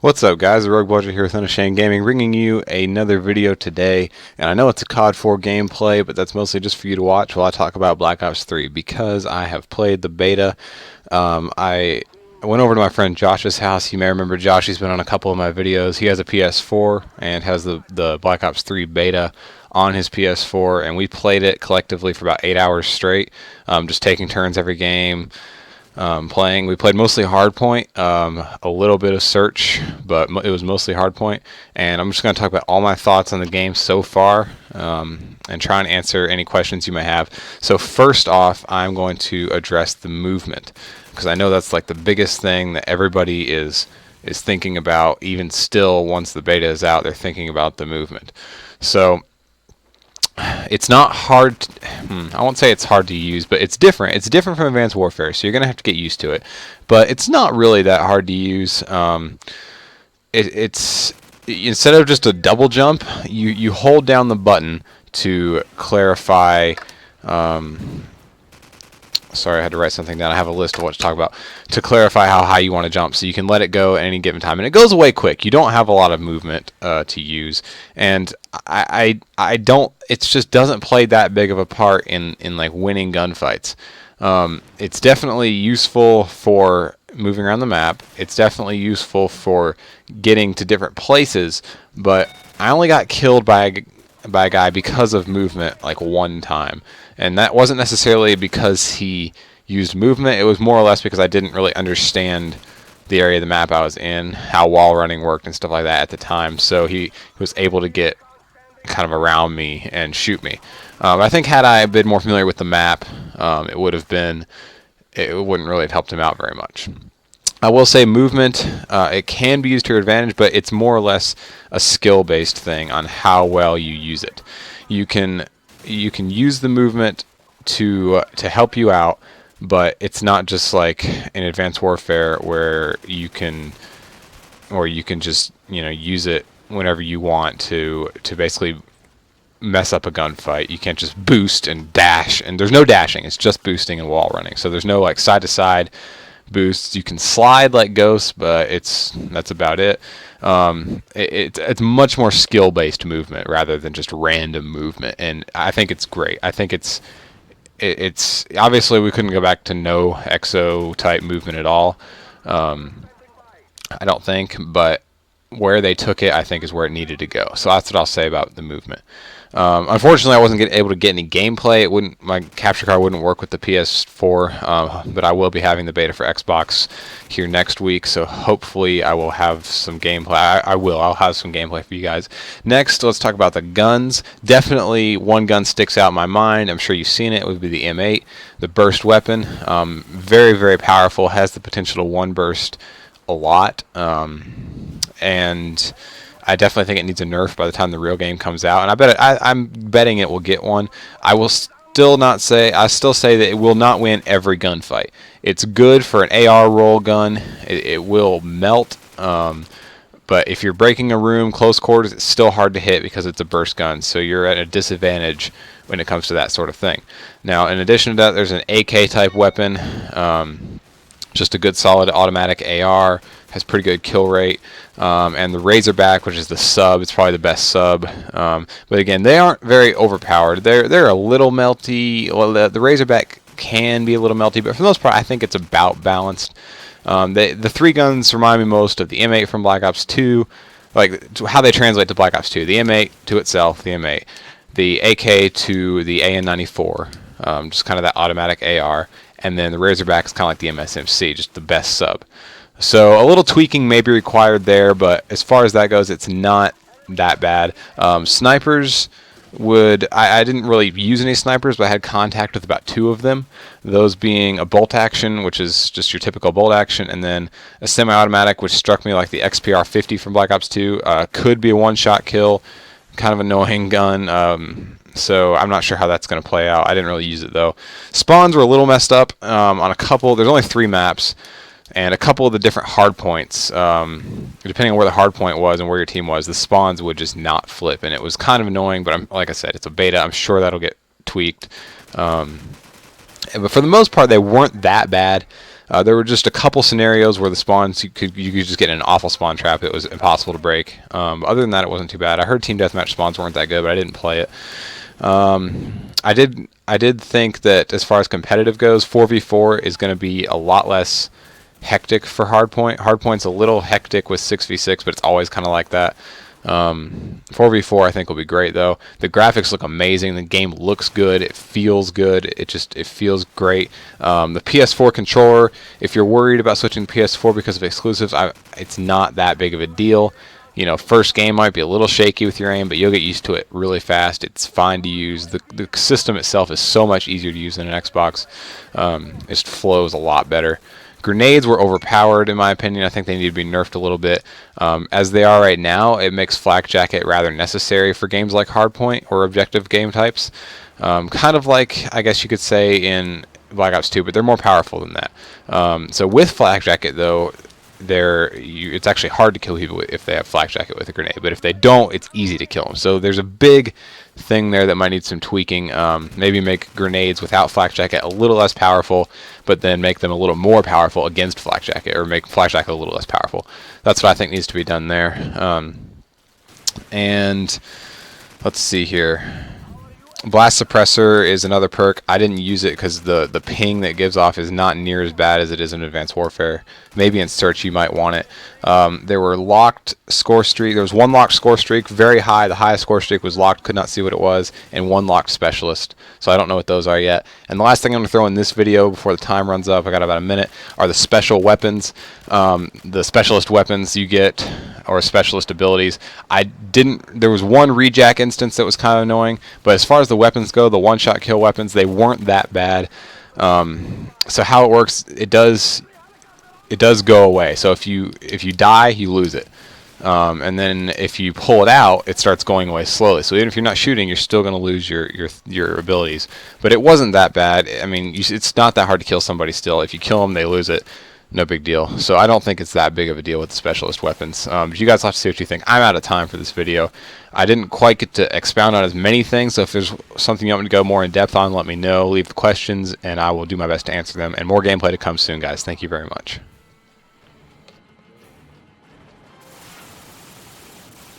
What's up, guys? The Rogue Bludger here with Unashamed Gaming, bringing you another video today. And I know it's a COD 4 gameplay, but that's mostly just for you to watch while I talk about Black Ops 3 because I have played the beta. I went over to my friend Josh's house. You may remember Josh. He's been on a couple of my videos. He has a PS4 and has the Black Ops 3 beta on his PS4, and we played it collectively for about 8 hours straight, just taking turns every game. Playing. We played mostly hardpoint, a little bit of search, but it was mostly hardpoint. And I'm just going to talk about all my thoughts on the game so far, and try and answer any questions you may have. So first off, I'm going to address the movement, because I know that's like the biggest thing that everybody is thinking about. Even still, once the beta is out, they're thinking about the movement. So it's not hard I won't say it's hard to use, but it's different. It's different from Advanced Warfare, so you're going to have to get used to it. But it's not really that hard to use. It's instead of just a double jump, you hold down the button to clarify. Sorry, I had to write something down. I have a list of what to talk about to clarify how high you want to jump, so you can let it go at any given time, and it goes away quick. You don't have a lot of movement to use, and I don't. It just doesn't play that big of a part in like winning gunfights. It's definitely useful for moving around the map. It's definitely useful for getting to different places, but I only got killed by a guy because of movement like one time, and that wasn't necessarily because he used movement. It was more or less because I didn't really understand the area of the map I was in, how wall running worked and stuff like that at the time, so he was able to get kind of around me and shoot me. I think had I been more familiar with the map, it wouldn't really have helped him out very much. I will say movement, it can be used to your advantage, but it's more or less a skill-based thing on how well you use it. You can use the movement to help you out, but it's not just like in Advanced Warfare where you can just use it whenever you want to basically mess up a gunfight. You can't just boost and dash, and there's no dashing. It's just boosting and wall running. So there's no like side to side boosts. You can slide like Ghosts, but that's about it. It's much more skill-based movement rather than just random movement, and I think it's great. I think it's obviously we couldn't go back to no exo type movement at all. I don't think, but where they took it, I think, is where it needed to go. So that's what I'll say about the movement. Unfortunately, I wasn't able to get any gameplay. My capture card wouldn't work with the PS4, but I will be having the beta for Xbox here next week, so hopefully I will have some gameplay. I'll have some gameplay for you guys. Next, let's talk about the guns. Definitely one gun sticks out in my mind. I'm sure you've seen it. It would be the M8, the burst weapon. Very, very powerful. Has the potential to one burst a lot, and I definitely think it needs a nerf by the time the real game comes out, and I'm betting it will get one. I still say that it will not win every gunfight. It's good for an AR roll gun. It will melt, but if you're breaking a room, close quarters, it's still hard to hit because it's a burst gun, so you're at a disadvantage when it comes to that sort of thing. Now, in addition to that, there's an AK type weapon, just a good solid automatic AR, has pretty good kill rate, and the Razorback, which is the sub, it's probably the best sub, but again, they aren't very overpowered. They're a little melty. Well, the Razorback can be a little melty, but for the most part, I think it's about balanced. The three guns remind me most of the M8 from Black Ops 2, like how they translate to Black Ops 2. The M8 to itself, the M8, the AK to the AN-94, just kind of that automatic AR, and then the Razorback is kind of like the MSMC, just the best sub. So a little tweaking may be required there, but as far as that goes, it's not that bad. Snipers I didn't really use any snipers, but I had contact with about 2 of them. Those being a bolt action, which is just your typical bolt action, and then a semi-automatic, which struck me like the XPR-50 from Black Ops 2. Could be a one-shot kill, kind of annoying gun. So I'm not sure how that's going to play out. I didn't really use it though. Spawns were a little messed up on a couple. There's only 3 maps. And a couple of the different hard points, depending on where the hard point was and where your team was, the spawns would just not flip, and it was kind of annoying. But like I said, it's a beta. I'm sure that'll get tweaked. But for the most part, they weren't that bad. There were just a couple scenarios where the spawns you could just get in an awful spawn trap. It was impossible to break. Other than that, it wasn't too bad. I heard team deathmatch spawns weren't that good, but I didn't play it. I did think that as far as competitive goes, 4v4 is going to be a lot less hectic for Hardpoint. Hardpoint's a little hectic with 6v6, but it's always kind of like that. 4v4 I think will be great though. The graphics look amazing. The game looks good. It feels good. It feels great. The PS4 controller, if you're worried about switching to PS4 because of exclusives, it's not that big of a deal. You know, first game might be a little shaky with your aim, but you'll get used to it really fast. It's fine to use. The system itself is so much easier to use than an Xbox. It just flows a lot better. Grenades were overpowered in my opinion. I think they need to be nerfed a little bit. As they are right now, it makes Flak Jacket rather necessary for games like Hardpoint or objective game types. Kind of like, I guess you could say, in Black Ops 2, but they're more powerful than that. So with Flak Jacket, though, it's actually hard to kill people if they have Flak Jacket with a grenade, but if they don't, it's easy to kill them. So there's a big thing there that might need some tweaking. Maybe make grenades without Flak Jacket a little less powerful, but then make them a little more powerful against Flak Jacket, or make Flak Jacket a little less powerful. That's what I think needs to be done there. And let's see here. Blast Suppressor is another perk. I didn't use it because the ping that it gives off is not near as bad as it is in Advanced Warfare. Maybe in Search you might want it. There were locked score streak. There was one locked score streak, very high. The highest score streak was locked, could not see what it was, and one locked specialist. So I don't know what those are yet. And the last thing I'm going to throw in this video before the time runs up, I got about a minute, are the special weapons. The specialist weapons you get, or specialist abilities. There was one rejack instance that was kind of annoying, but as far as the weapons go, the one-shot kill weapons, they weren't that bad. So how it works, it does go away. So if you die, you lose it. And then if you pull it out, it starts going away slowly. So even if you're not shooting, you're still going to lose your abilities. But it wasn't that bad. I mean, it's not that hard to kill somebody still. If you kill them, they lose it. No big deal. So I don't think it's that big of a deal with the specialist weapons. But you guys will have to see what you think. I'm out of time for this video. I didn't quite get to expound on as many things, so if there's something you want me to go more in depth on, let me know. Leave the questions, and I will do my best to answer them. And more gameplay to come soon, guys. Thank you very much.